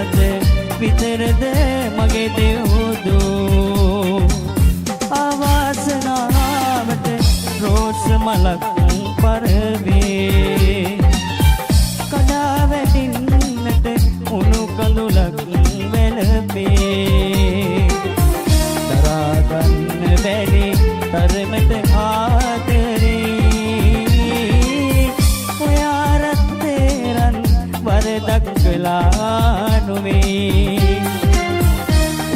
අත විතරද මගේ දෙව්දු ආවාසනාවට රෝස මලක් පරවේ කඩා වැටින්නට උණු කඳුලක් වැළපේ දරා ගන්න බැරි තරමට ආදරේ ඔයා රත්තරන් වරදක් කළා නොවේ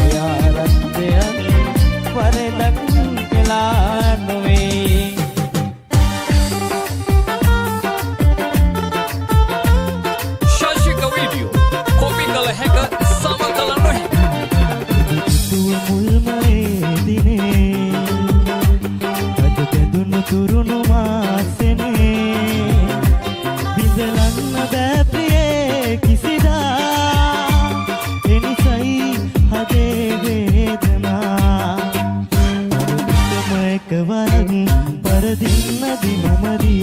ඔයා රත්තරන් වරදක් කළා නොවේ ශාසික වීඩියෝ කොපි කළ හැක සම කළ නොහැක මුල්මයේ දිනේ අද බැඳුණු තුරුණු මාසෙනේ විඳලන්න බෑ ප්‍රියේ කිසිදා එනිසයි හදේ වේදනා අරුත්තම එකවරක් පරදින්න දිනමදි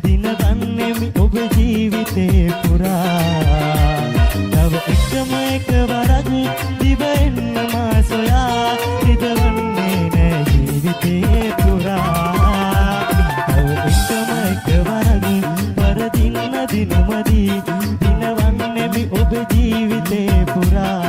දින ගන්නෙමි ඔබ ජීවිතේ පුරා තව එකම එකවරක් දිවෙන්න මා සොයා හිතවන්නේ නෑ ජීවිතේ පුරා තව එකම එකවරක් පරදින්න දිනමදි දිනවන්නෙමි ඔබ ජීවිතේ පුරා